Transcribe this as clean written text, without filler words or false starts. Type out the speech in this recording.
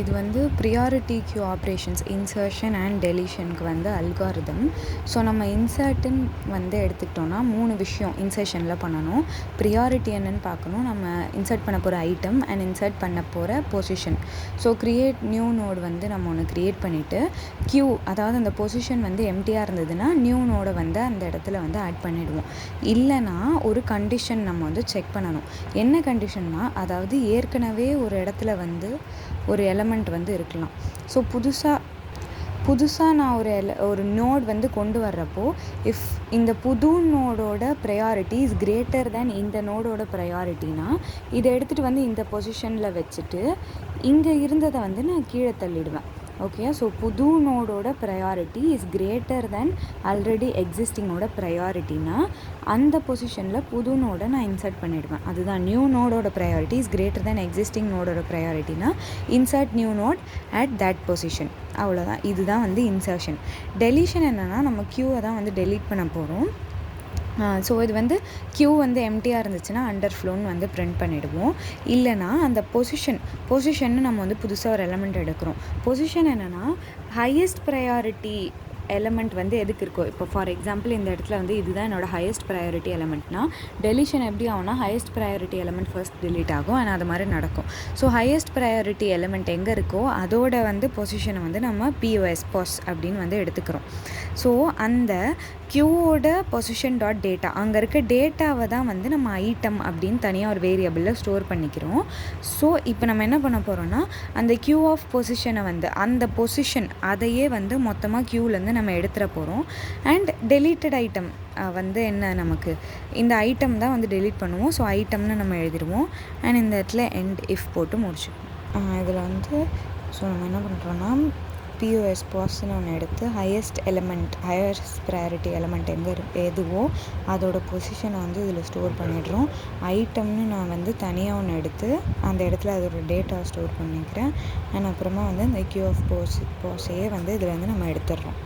இது வந்து priority queue operations insertion and டெலிஷனுக்கு வந்து அல்காரிதம். ஸோ நம்ம இன்சர்ட்டுன்னு வந்து எடுத்துக்கிட்டோன்னா 3 விஷயம் இன்சர்ஷனில் பண்ணணும். ப்ரியாரிட்டி என்னன்னு பார்க்கணும், நம்ம இன்சர்ட் பண்ண போகிற ஐட்டம் அண்ட் இன்சர்ட் பண்ண போகிற position. So create new node வந்து நம்ம ஒன்று க்ரியேட் பண்ணிவிட்டு கியூ, அதாவது அந்த பொசிஷன் வந்து எம்டியாக இருந்ததுன்னா நியூ நோடை வந்து அந்த இடத்துல வந்து ஆட் பண்ணிவிடுவோம். இல்லைனா ஒரு கண்டிஷன் நம்ம வந்து செக் பண்ணணும். என்ன கண்டிஷன்னா, அதாவது ஏற்கனவே ஒரு இடத்துல வந்து ஒரு எலமெண்ட் வந்து இருக்கலாம். ஸோ புதுசாக நான் ஒரு நோட் வந்து கொண்டு வர்றப்போ, இஃப் இந்த புது நோடோட ப்ரையாரிட்டி இஸ் கிரேட்டர் தேன் இந்த நோடோட ப்ரையாரிட்டினா, இதை எடுத்துகிட்டு வந்து இந்த பொசிஷனில் வச்சுட்டு இங்கே இருந்ததை வந்து நான் கீழே தள்ளிடுவேன். ஓகே, ஸோ புது நோடோட priority is greater than already எக்ஸிஸ்டிங்கோட ப்ரையாரிட்டினா அந்த பொசிஷனில் புது நோடை நான் இன்சர்ட் பண்ணிவிடுவேன். அதுதான் நியூ நோடோட priority is greater than existing நோடோட ப்ரையாரிட்டினா insert new node at that position. அவ்வளோதான், இதுதான் வந்து இன்சர்ஷன். டெலிஷன் என்னென்னா, நம்ம கியூவை தான் வந்து டெலீட் பண்ண போகிறோம். ஸோ இது வந்து கியூ வந்து எம்டியாக இருந்துச்சுன்னா அண்டர் ஃப்ளோன்னு வந்து பிரிண்ட் பண்ணிவிடுவோம். இல்லைனா அந்த பொசிஷன்னு நம்ம வந்து புதுசாக ஒரு எலமெண்ட் எடுக்கிறோம். பொசிஷன் என்னென்னா, ஹையஸ்ட் ப்ரையாரிட்டி எலமெண்ட் வந்து எதுக்கு இருக்கோ, இப்போ ஃபார் எக்ஸாம்பிள் இந்த இடத்துல வந்து இதுதான் என்னோடய ஹையஸ்ட் ப்ரையாரிட்டி எலமெண்ட்னா டெலிஷன் எப்படி ஆகும்னா, highest priority element first delete ஆகும் அண்ட் அது மாதிரி நடக்கும். ஸோ ஹையஸ்ட் ப்ரையாரிட்டி எலமெண்ட் எங்கே இருக்கோ அதோட வந்து பொசிஷனை வந்து நம்ம POS அப்படின்னு வந்து எடுத்துக்கிறோம். ஸோ அந்த கியூவோட பொசிஷன் டாட் டேட்டா, அங்கே இருக்க டேட்டாவை தான் வந்து நம்ம ஐட்டம் அப்படின்னு தனியாக ஒரு வேரியபிளில் ஸ்டோர் பண்ணிக்கிறோம். ஸோ இப்போ நம்ம என்ன பண்ண போகிறோம்னா, அந்த கியூ ஆஃப் பொசிஷனை வந்து அந்த பொசிஷன் அதையே வந்து மொத்தமாக கியூலேருந்து நம்ம எடுத்துகிற போகிறோம். அண்ட் டெலீட்டட் ஐட்டம் வந்து என்ன, நமக்கு இந்த ஐட்டம் தான் வந்து டெலீட் பண்ணுவோம். ஸோ ஐட்டம்னு நம்ம எழுதிடுவோம். அண்ட் இந்த இடத்துல எண்ட் இஃப் போட்டு முடிச்சுக்கணும். இதில் வந்து ஸோ நம்ம என்ன பண்ணுறோன்னா, POSன்னு ஒன்று எடுத்து ஹையஸ்ட் ப்ரையாரிட்டி எலமெண்ட் எதுவோ அதோட பொசிஷனை வந்து இதில் ஸ்டோர் பண்ணிடுறோம். ஐட்டம்னு நான் வந்து தனியாக ஒன்று எடுத்து அந்த இடத்துல அதோட டேட்டா ஸ்டோர் பண்ணிக்கிறேன். அண்ட் அப்புறமா வந்து இந்த கியூ ஆஃப் போஸையே வந்து இதில் வந்து நம்ம எடுத்துடுறோம்.